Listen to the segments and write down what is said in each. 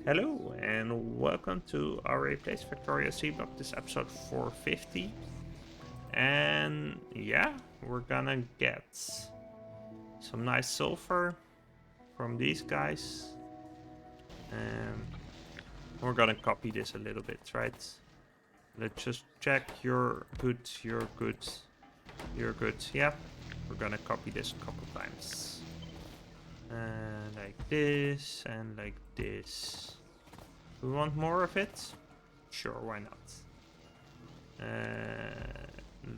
Hello and welcome to Aurei Plays Factorio Seablock. This episode 450. And yeah, we're gonna get some nice sulfur from these guys. And we're gonna copy this a little bit, right? Let's just check you're good, you're good, you're good. Yeah, we're gonna copy this a couple times. And like this and like this. We want more of it? Sure, why not?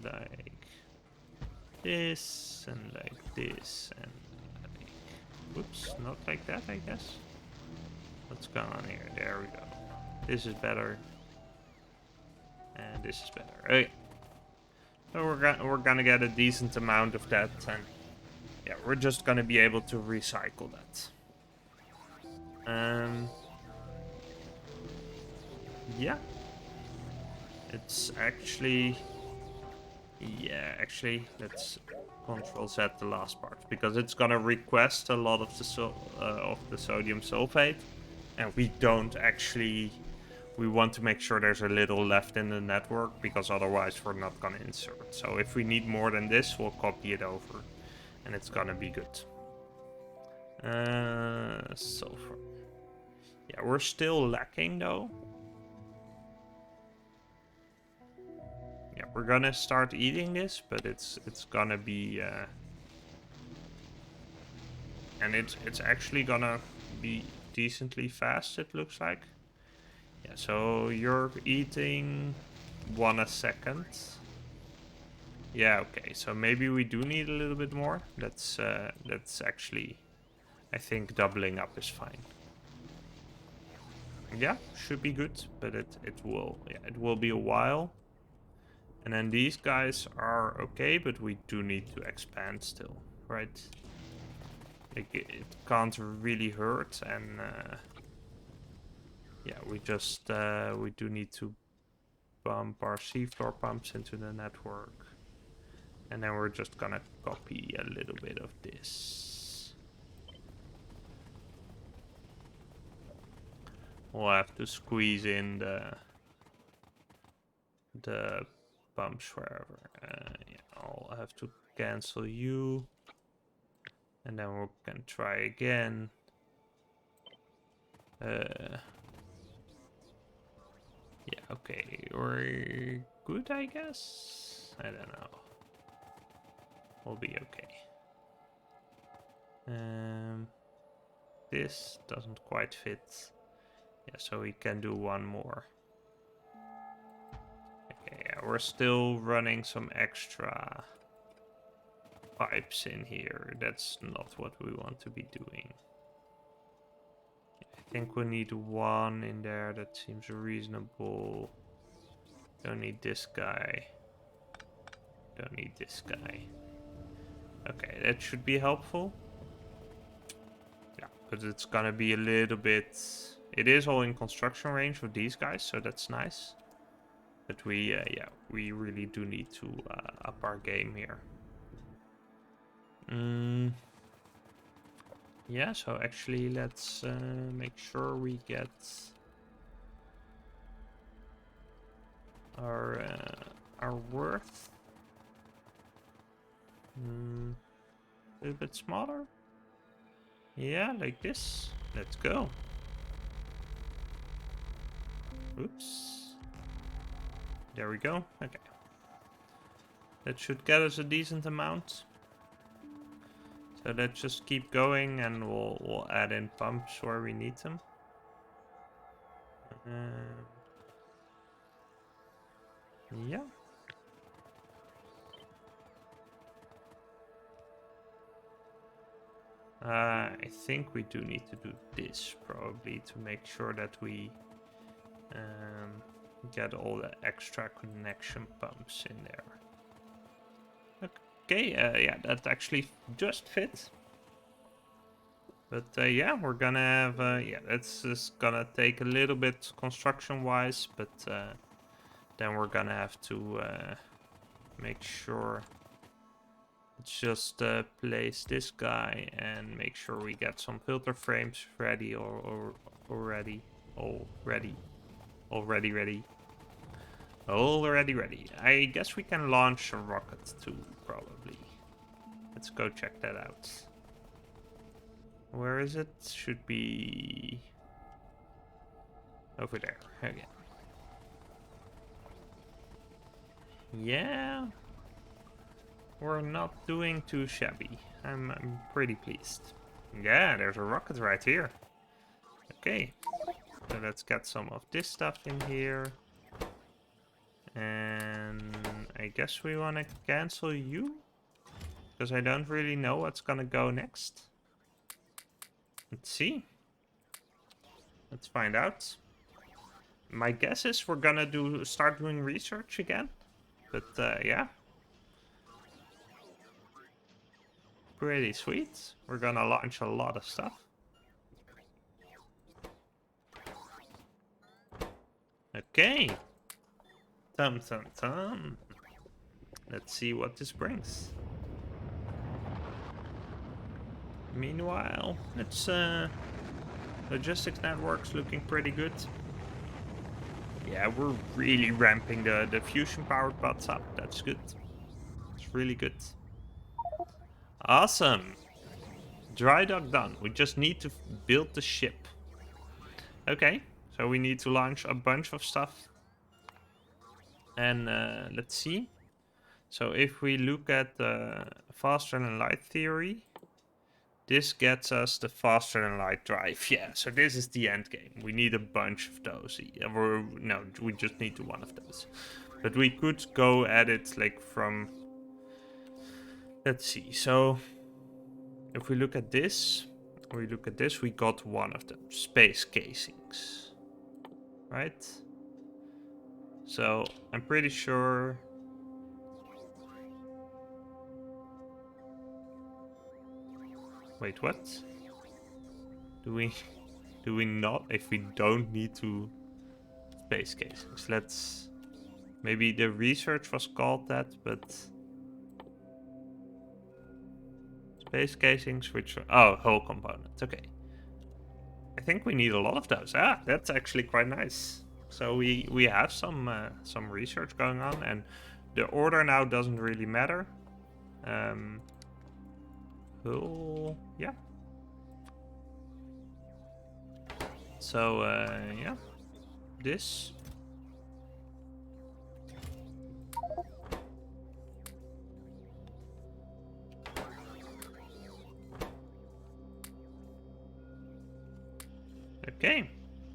Like this and like this and like, whoops, not like that, I guess. What's going on here? There we go. This is better, and this is better. Okay, so we're gonna get a decent amount of that, and yeah, we're just gonna be able to recycle that. Yeah, it's actually. Yeah, actually, let's control Z the last part because it's gonna request a lot of the sodium sulfate, and we don't actually. We want to make sure there's a little left in the network because otherwise we're not gonna insert. So if we need more than this, we'll copy it over, and it's gonna be good. Sulfur. Yeah, we're still lacking though. Yeah, we're gonna start eating this, but it's gonna be and it's actually gonna be decently fast, it looks like. Yeah, so you're eating 1 a second. Yeah, okay, so maybe we do need a little bit more. That's actually, I think doubling up is fine. Yeah, should be good, but it will be a while. And then these guys are okay, but we do need to expand still, right? Like it can't really hurt, and yeah, we do need to bump our seafloor pumps into the network, and then we're just gonna copy a little bit of this. We'll have to squeeze in the pumps wherever. Yeah, I'll have to cancel you, and then we can try again. Yeah, okay, we're good, I guess. I don't know. We'll be okay. This doesn't quite fit. Yeah, so we can do one more. Okay, yeah, we're still running some extra pipes in here. That's not what we want to be doing. I think we need one in there. That seems reasonable. Don't need this guy. Don't need this guy. Okay, that should be helpful. Yeah, but it's gonna be a little bit... It is all in construction range with these guys, so that's nice. But we really do need to up our game here. Yeah, so actually let's make sure we get our worth a little bit smaller. Yeah, like this. Let's go. Oops. There we go. Okay. That should get us a decent amount. So let's just keep going, and we'll add in pumps where we need them. Yeah. I think we do need to do this probably to make sure that we get all the extra connection pumps in there. Okay, yeah, that actually just fits. But yeah, we're gonna have, yeah, that's just gonna take a little bit construction-wise, but then we're gonna have to make sure. Let's just place this guy and make sure we get some filter frames ready or already. Already. Already ready. Already ready. I guess we can launch a rocket too, probably. Let's go check that out. Where is it? Should be over there. Okay. Yeah. We're not doing too shabby. I'm pretty pleased. Yeah, there's a rocket right here. Okay. So let's get some of this stuff in here. And I guess we want to cancel you. Because I don't really know what's gonna go next. Let's see. Let's find out. My guess is we're gonna start doing research again. But yeah. Pretty sweet. We're gonna launch a lot of stuff. Okay. Tum tum tum. Let's see what this brings. Meanwhile, it's logistics network's looking pretty good. Yeah, we're really ramping the fusion powered bots up. That's good. It's really good. Awesome. Dry dock done. We just need to build the ship. Okay, so we need to launch a bunch of stuff. And let's see. So if we look at the faster than light theory, this gets us the faster than light drive. Yeah, so this is the end game. We need a bunch of those. No, we just need one of those. But we could go at it like from... Let's see. So if we look at this, we got one of them. Space casings. Right? So I'm pretty sure... Wait, what? Do we not? If we don't need to space casings, let's... Maybe the research was called that, but... Space casings, which... Oh, hull components, okay. I think we need a lot of those. Ah, that's actually quite nice. So we have some research going on, and the order now doesn't really matter. Hull, yeah. So, yeah. This... Okay,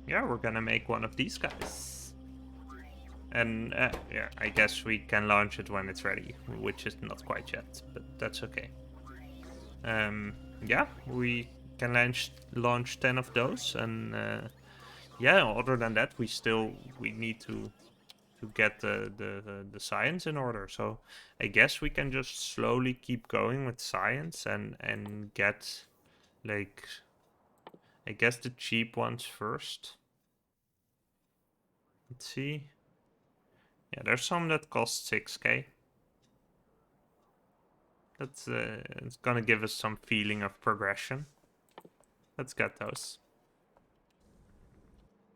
yeah, we're gonna make one of these guys. And yeah, I guess we can launch it when it's ready, which is not quite yet, but that's okay. Yeah, we can launch 10 of those, and yeah, other than that, we need to get the science in order. So I guess we can just slowly keep going with science and get like... I guess the cheap ones first. Let's see. Yeah, there's some that cost 6k. That's it's gonna give us some feeling of progression. Let's get those.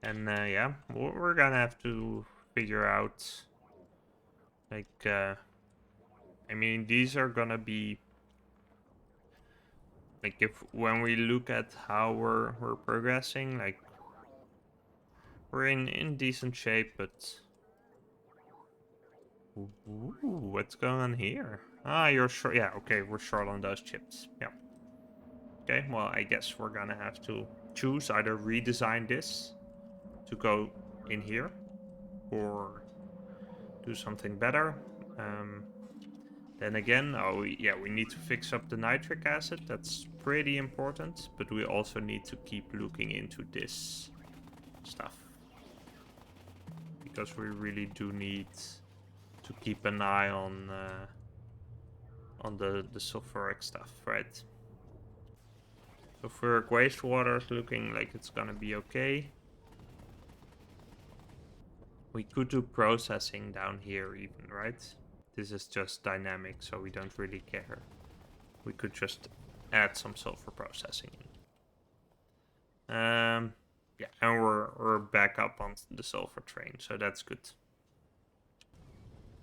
And yeah, we're gonna have to figure out, like, I mean, these are gonna be, like, if when we look at how we're progressing, like, we're in decent shape, but... Ooh, what's going on here? Ah, you're short. Yeah, okay, we're short on those chips. Yeah. Okay, well, I guess we're gonna have to choose either redesign this to go in here or do something better. Then again, yeah, we need to fix up the nitric acid. That's pretty important, but we also need to keep looking into this stuff, because we really do need to keep an eye on the sulfuric stuff, right? Sulfuric wastewater is looking like it's gonna be okay. We could do processing down here even, right? This is just dynamic, so we don't really care. We could just add some sulfur processing in. Yeah, and we're we're back up on the sulfur train, so that's good.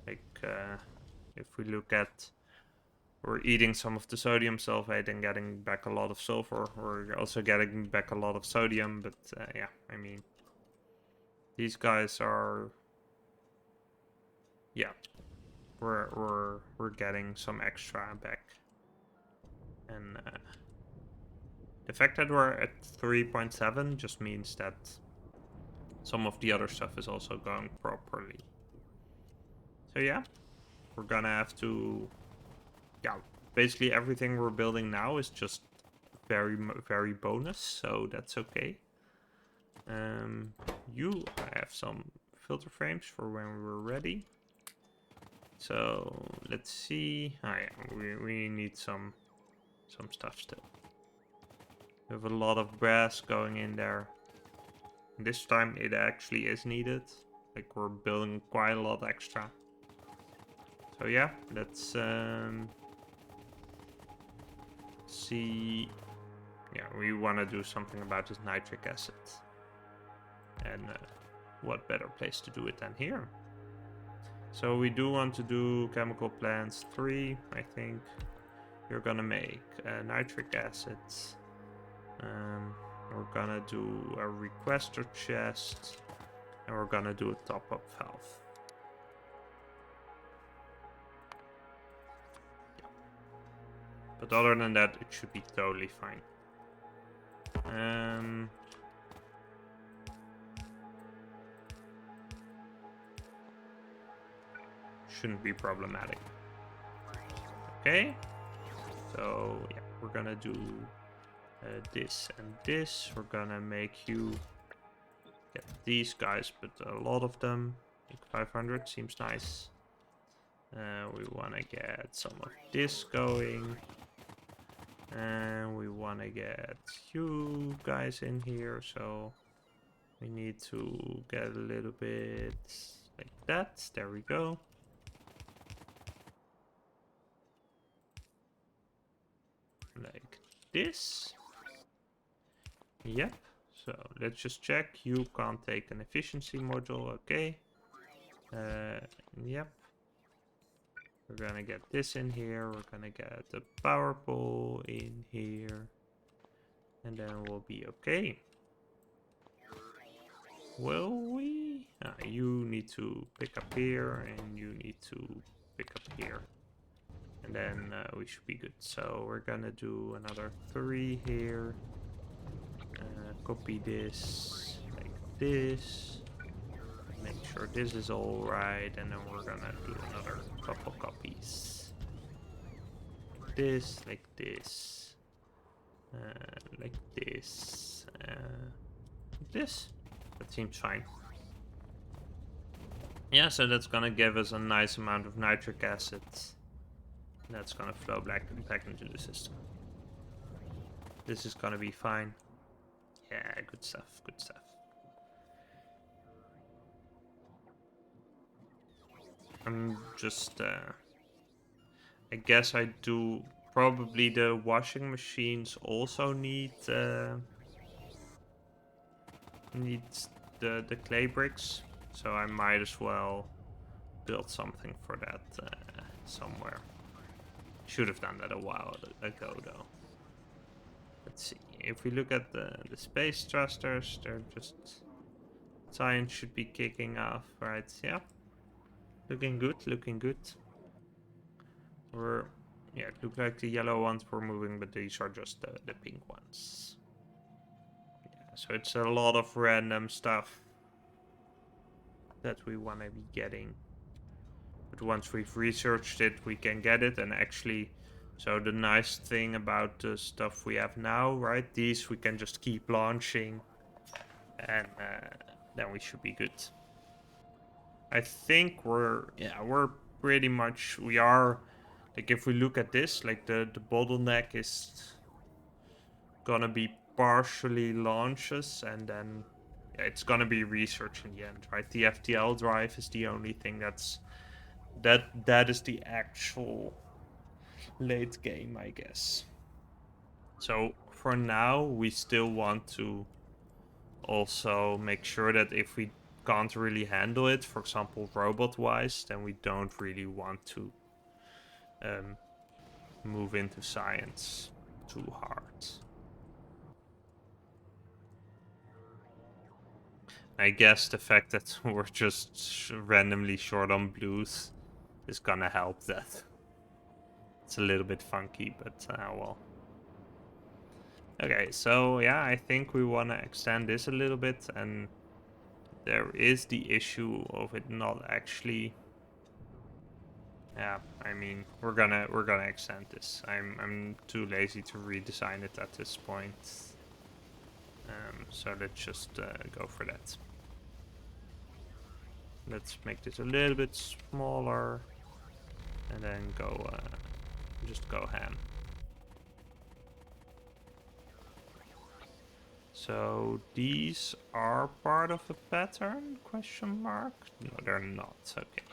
Like, if we look at, we're eating some of the sodium sulfate and getting back a lot of sulfur. We're also getting back a lot of sodium, but yeah, I mean, these guys are, yeah, we're getting some extra back, and the fact that we're at 3.7 just means that some of the other stuff is also going properly. So yeah, we're gonna have to, yeah, basically everything we're building now is just very bonus, so that's okay. I have some filter frames for when we're ready. So let's see. Oh yeah, we need some stuff still. We have a lot of brass going in there. This time it actually is needed. Like, we're building quite a lot extra. So yeah, let's see. Yeah, we want to do something about this nitric acid. And what better place to do it than here? So we do want to do chemical plants 3, I think. You're gonna make nitric acid. We're gonna do a requester chest. And we're gonna do a top-up valve. Yeah. But other than that, it should be totally fine. Shouldn't be problematic. Okay. So yeah, we're gonna do this and this. We're gonna make you get these guys, but a lot of them. I think 500 seems nice. We want to get some of this going. And we want to get you guys in here, so we need to get a little bit like that. There we go. Like this. Yep. So let's just check. You can't take an efficiency module. Okay. Yep. We're gonna get this in here. We're gonna get the power pole in here. And then we'll be okay. Will we? You need to pick up here, and you need to pick up here. And then we should be good. So we're gonna do another 3 here. Copy this like this. Make sure this is all right, and then we're gonna do another couple copies. Like this, like this, like this, like this. That seems fine. Yeah, so that's gonna give us a nice amount of nitric acid. That's gonna flow back into the system. This is gonna be fine. Yeah, good stuff, good stuff. I'm just, I guess I do, probably the washing machines also need the clay bricks. So I might as well build something for that somewhere. Should have done that a while ago though. Let's see. If we look at the space thrusters, they're just, science should be kicking off, right? Yeah. Looking good, looking good. Yeah, it looks like the yellow ones were moving, but these are just the pink ones. Yeah, so it's a lot of random stuff that we want to be getting. But once we've researched it, we can get it. And actually, so the nice thing about the stuff we have now, right? These we can just keep launching. And then we should be good. I think we're pretty much, we are, like, if we look at this, like the bottleneck is gonna be partially launches, and then it's gonna be research in the end, right? The FTL drive is the only thing that is the actual late game, I guess. So for now, we still want to also make sure that if we can't really handle it, for example, robot-wise, then we don't really want to move into science too hard. I guess the fact that we're just randomly short on blues is gonna help that. It's a little bit funky, but well. Okay, so yeah, I think we want to extend this a little bit, and there is the issue of it not actually. Yeah, I mean, we're gonna extend this. I'm too lazy to redesign it at this point. So let's just go for that. Let's make this a little bit smaller, and then go just go ham. So these are part of a pattern? Question mark? No, they're not. Okay.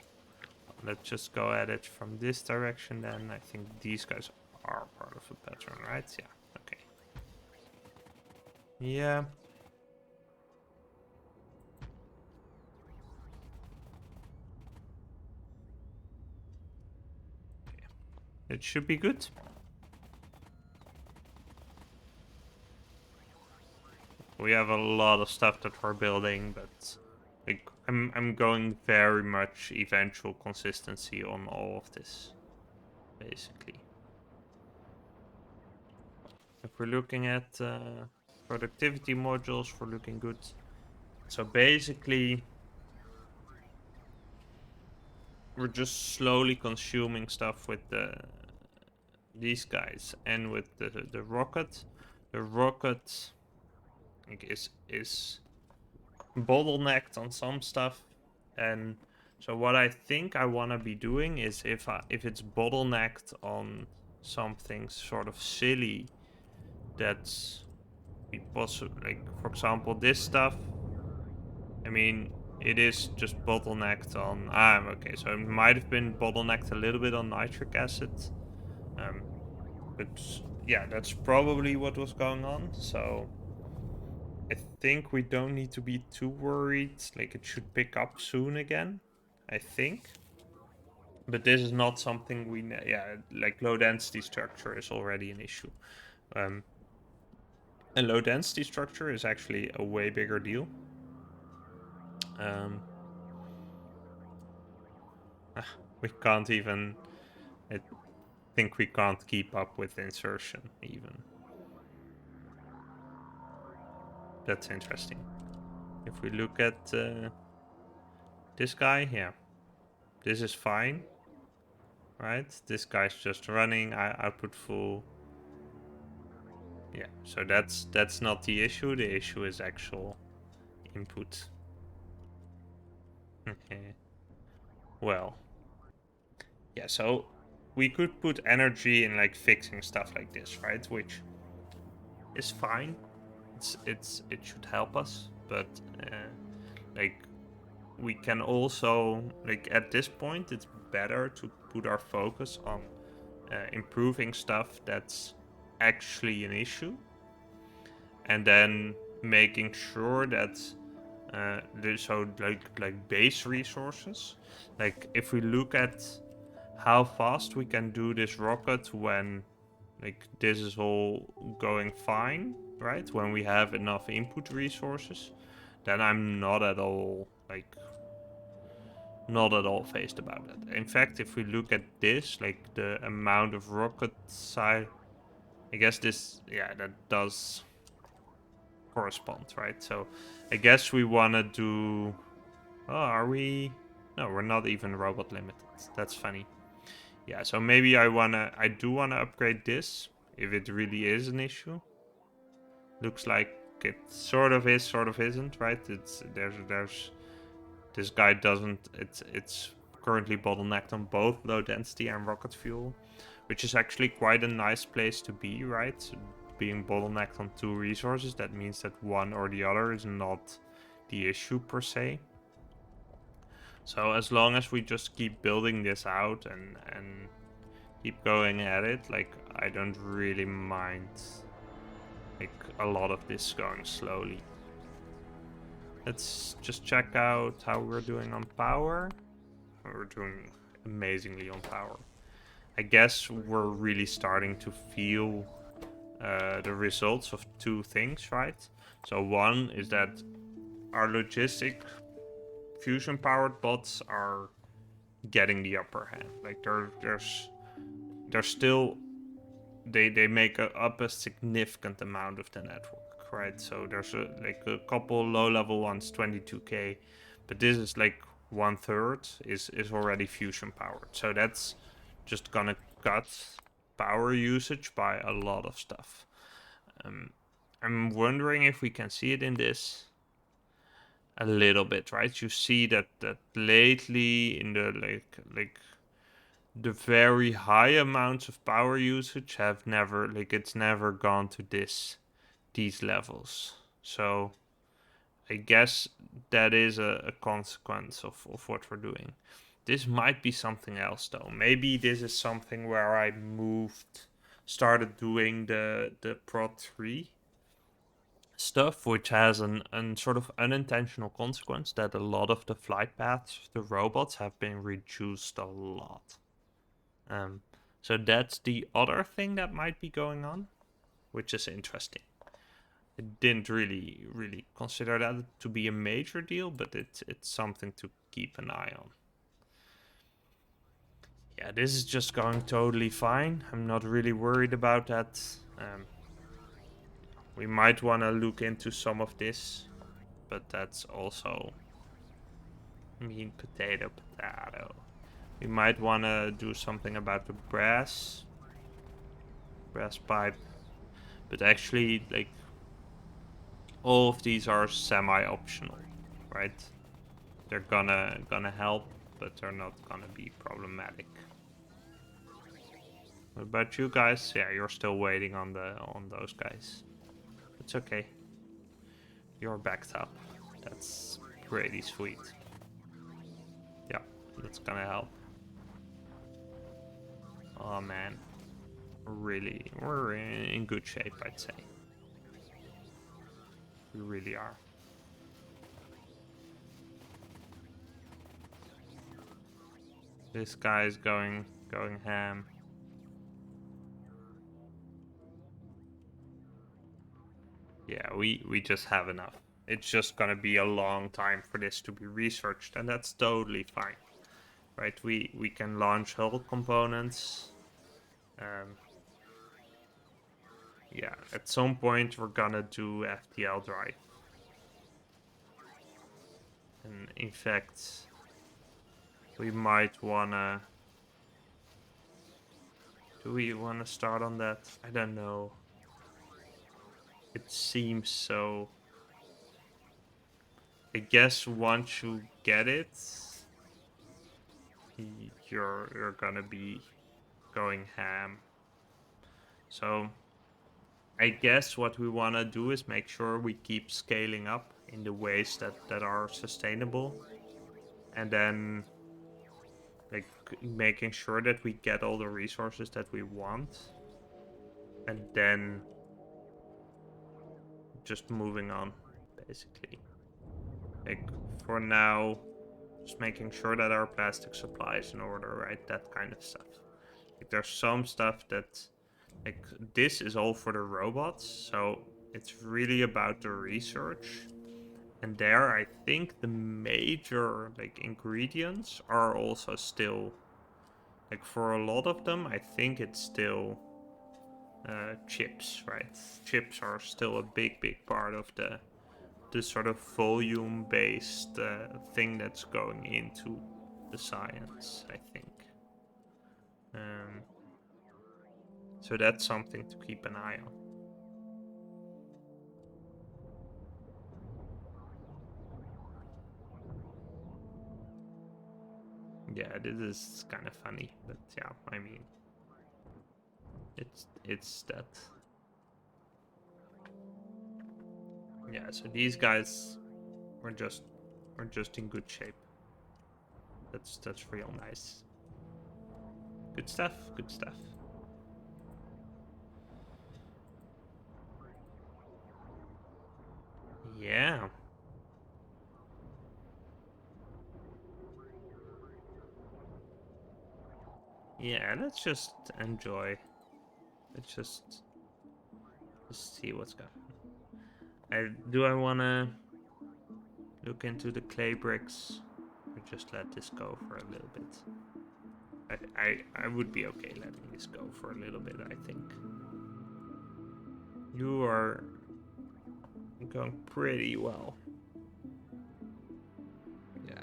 Let's just go at it from this direction then. I think these guys are part of a pattern, right? Yeah. Okay. Yeah. Okay. It should be good. We have a lot of stuff that we're building, but like I'm going very much eventual consistency on all of this, basically. If we're looking at productivity modules, we're looking good. So basically, we're just slowly consuming stuff with these guys and with the rocket. The rocket like, is bottlenecked on some stuff, and so what I think I want to be doing is if it's bottlenecked on something sort of silly, that's possible. Like for example, this stuff. I mean, it is just bottlenecked on. Okay, so it might have been bottlenecked a little bit on nitric acid. But yeah, that's probably what was going on. So I think we don't need to be too worried. Like it should pick up soon again, I think. But this is not something we yeah, like low density structure is already an issue. A low density structure is actually a way bigger deal. We can't even. I think we can't keep up with insertion even. That's interesting. If we look at this guy, yeah, this is fine, right? This guy's just running, output full. Yeah, so that's not the issue. The issue is actual input. Okay. Well, yeah, so we could put energy in like fixing stuff like this, right? Which is fine. It should help us, but like we can also like at this point it's better to put our focus on improving stuff that's actually an issue, and then making sure that so like base resources, like if we look at how fast we can do this rocket when like this is all going fine, right? When we have enough input resources, then I'm not at all phased about it. In fact, if we look at this, like the amount of rocket side, I guess this, yeah, that does correspond, right? So I guess we want to do. Oh, are we? No, we're not even robot limited. That's funny. Yeah, so maybe I do wanna upgrade this if it really is an issue. Looks like it sort of is, sort of isn't, right? There's this guy doesn't. It's currently bottlenecked on both low density and rocket fuel, which is actually quite a nice place to be, right? Being bottlenecked on two resources, that means that one or the other is not the issue per se. So as long as we just keep building this out and keep going at it, like I don't really mind like a lot of this going slowly. Let's just check out how we're doing on power. We're doing amazingly on power. I guess we're really starting to feel the results of two things, right? So one is that our logistic fusion powered bots are getting the upper hand. Like they're still they make up a significant amount of the network, right? So there's like a couple low level ones, 22k, but this is like 1/3 is already fusion powered. So that's just gonna cut power usage by a lot of stuff. I'm wondering if we can see it in this a little bit, right? You see that lately in the like the very high amounts of power usage have never it's never gone to these levels. So I guess that is a consequence of what we're doing. This might be something else though. Maybe this is something where I started doing the Prod 3 stuff, which has an sort of unintentional consequence that a lot of the flight paths of the robots have been reduced a lot. Um, so that's the other thing that might be going on, which is interesting. I didn't really consider that to be a major deal, but it's something to keep an eye on. Yeah, this is just going totally fine. I'm not really worried about that. We might want to look into some of this, but that's also mean potato. We might want to do something about the brass pipe, but actually, like, all of these are semi-optional, right? They're gonna help, but they're not gonna be problematic. What about you guys? Yeah, you're still waiting on those guys. It's okay. You're backed up. That's pretty sweet. Yeah, that's gonna help. Oh man, we're in good shape, I'd say. We really are. This guy's going ham. Yeah, we just have enough. It's just gonna be a long time for this to be researched, and that's totally fine. Right? We can launch hull components. Um, yeah, at some point we're gonna do FTL drive. And in fact, we might wanna... Do we wanna start on that? I don't know. It seems so. I guess once you get it, you're gonna be going ham. So I guess what we want to do is make sure we keep scaling up in the ways that are sustainable, and then like making sure that we get all the resources that we want, and then just moving on, basically. Like for now, just making sure that our plastic supply is in order, right? That kind of stuff. Like there's some stuff that like this is all for the robots, so it's really about the research. And there, I think the major like ingredients are also still like for a lot of them. I think it's still chips, right? Chips are still a big part of the sort of volume based thing that's going into the science. I think. Um, so that's something to keep an eye on. Yeah, this is kind of funny, but yeah, I mean, it's that. Yeah, so these guys were just in good shape. That's real nice. Good stuff. Good stuff. Yeah. Yeah, let's just enjoy. Let's just see what's going on. I wanna look into the clay bricks or just let this go for a little bit? I would be okay letting this go for a little bit, I think. You are going pretty well. Yeah.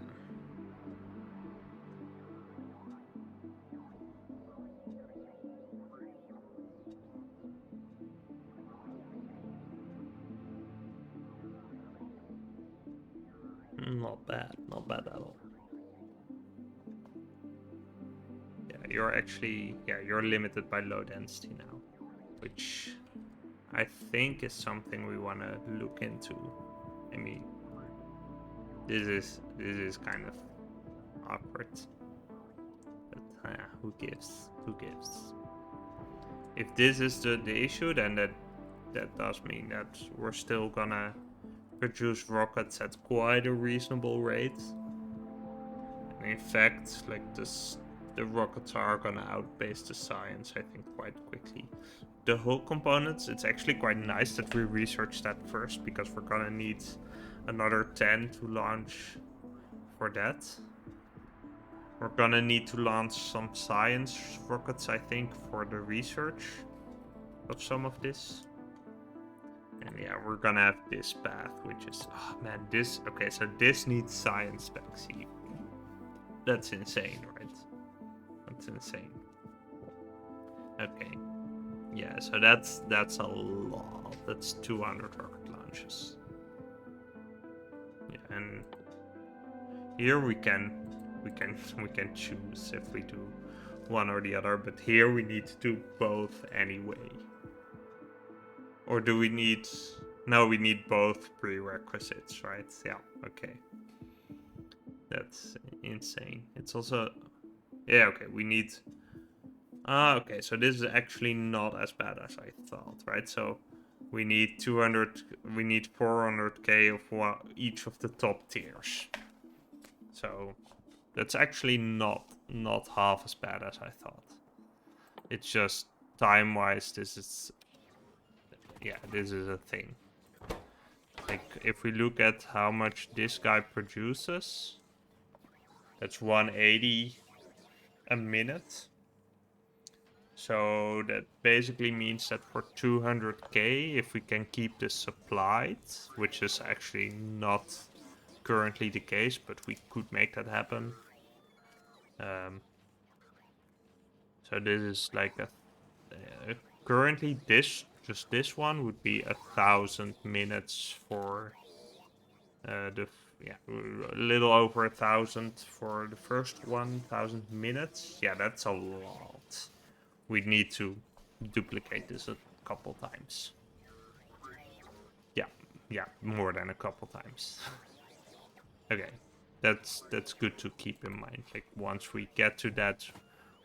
Not bad. Not bad at all. Yeah, you're actually... Yeah, you're limited by low density now. Which I think is something we want to look into. I mean, this is kind of awkward. But who gives? Who gives? If this is the issue, then that does mean that we're still gonna produce rockets at quite a reasonable rate. And in fact, like the rockets are gonna outpace the science, I think, quite quickly. The hull components, it's actually quite nice that we researched that first, because we're gonna need another 10 to launch for that. We're gonna need to launch some science rockets, I think, for the research of some of this. And yeah, we're gonna have this path, which is... Oh man, this... Okay, so this needs science specs. That's insane, right? That's insane. Okay. Yeah, so that's a lot. That's 200 rocket launches. Yeah, and here we can choose if we do one or the other, but here we need to do both anyway. Or do we need... No, we need both prerequisites, right? Yeah, okay. That's insane. It's also... Yeah, okay, we need... okay, so this is actually not as bad as I thought, right? So we need 200... We need 400k of each of the top tiers. So that's actually not half as bad as I thought. It's just time-wise, this is... Yeah, this is a thing. Like, if we look at how much this guy produces, that's 180 a minute. So that basically means that for 200k, if we can keep this supplied, which is actually not currently the case, but we could make that happen. So this is like currently just this one would be 1,000 minutes for a little over 1,000 for the first 1,000 minutes. Yeah, that's a lot. We need to duplicate this a couple times. Yeah, more than a couple times. Okay, that's good to keep in mind. Like, once we get to that,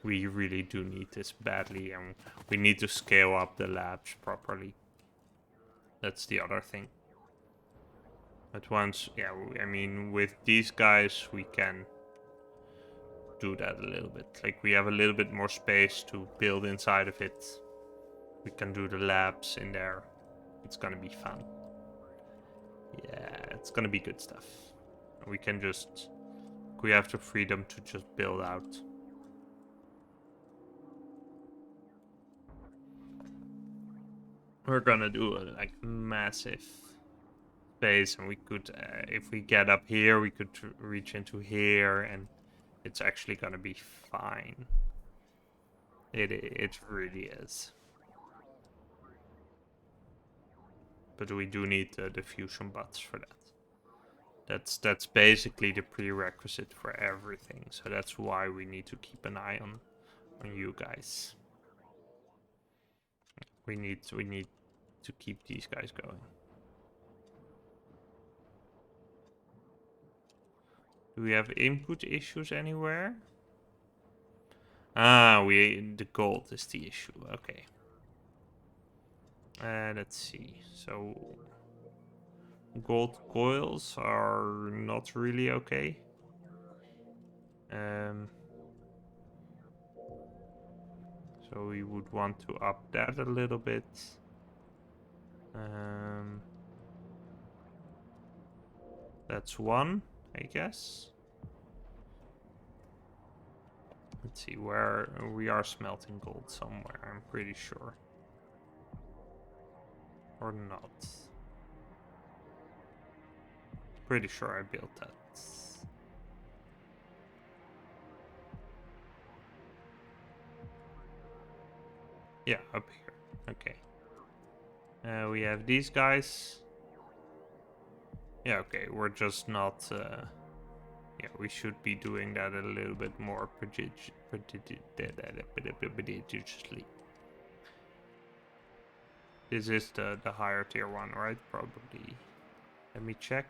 we really do need this badly, and we need to scale up the labs properly. That's the other thing. But once, yeah, I mean, with these guys, we can do that a little bit. Like, we have a little bit more space to build inside of it. We can do the labs in there. It's gonna be fun. Yeah, it's gonna be good stuff. We can just... We have the freedom to just build out. We're gonna do a like massive space, and we could, if we get up here, we could reach into here, and it's actually gonna be fine. It really is. But we do need the fusion bots for that. That's basically the prerequisite for everything. So that's why we need to keep an eye on you guys. We need to keep these guys going. Do we have input issues anywhere? Ah, the gold is the issue. Okay. Let's see. So gold coils are not really okay. So we would want to up that a little bit. That's one, I guess. Let's see where we are smelting gold somewhere, I'm pretty sure. Or not. Pretty sure I built that. Yeah, up here. Okay. We have these guys. Yeah, okay, we're just not... yeah, we should be doing that a little bit more prodigiously. This is the higher tier one, right? Probably. Let me check.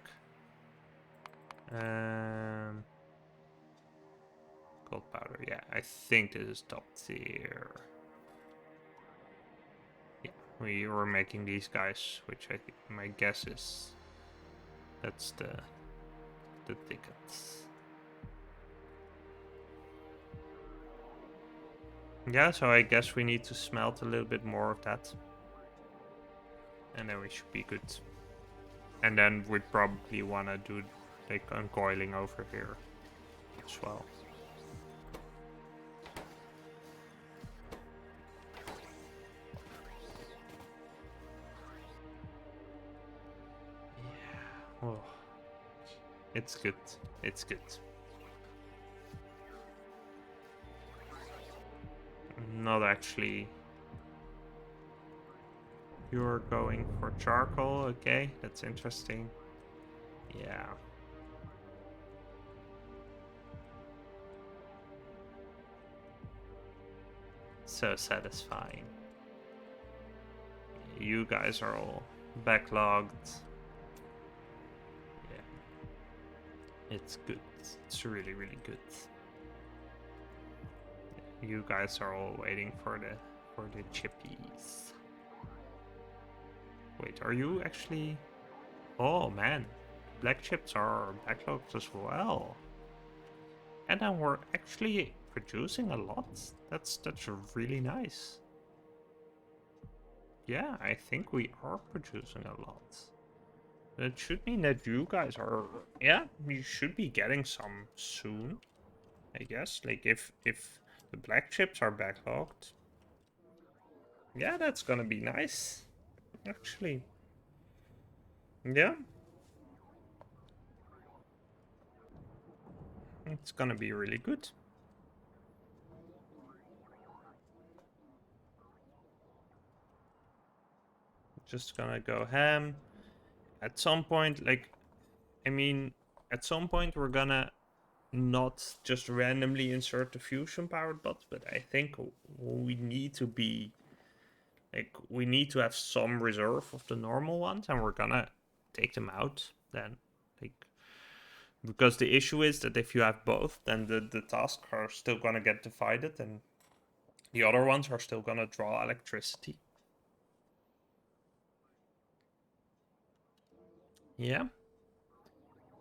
Gold powder, yeah, I think this is top tier. Yeah, we were making these guys, which I think my guess is that's the tickets. Yeah, so I guess we need to smelt a little bit more of that. And then we should be good. And then we'd probably want to do like uncoiling over here as well. Yeah. Oh. It's good. It's good. Not actually. You're going for charcoal, okay? That's interesting. Yeah. So satisfying. You guys are all backlogged. Yeah. It's good. It's really, really good. You guys are all waiting for the chippies. Wait, are you actually... Oh man, black chips are backlogged as well. And then we're actually producing a lot. That's really nice. Yeah, I think we are producing a lot. That should mean that you guys are... Yeah, you should be getting some soon, I guess. Like if the black chips are backlogged. Yeah, that's gonna be nice, actually. Yeah. It's gonna be really good. Just gonna go ham. At some point, like, I mean, at some point we're gonna not just randomly insert the fusion powered bots, but I think we need to be, like, we need to have some reserve of the normal ones, and we're gonna take them out then. Like, because the issue is that if you have both, then the tasks are still gonna get divided, and the other ones are still gonna draw electricity. Yeah.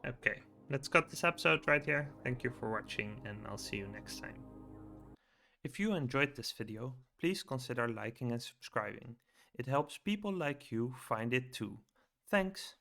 Okay, let's cut this episode right here. Thank you for watching, and I'll see you next time. If you enjoyed this video, please consider liking and subscribing. It helps people like you find it too. Thanks!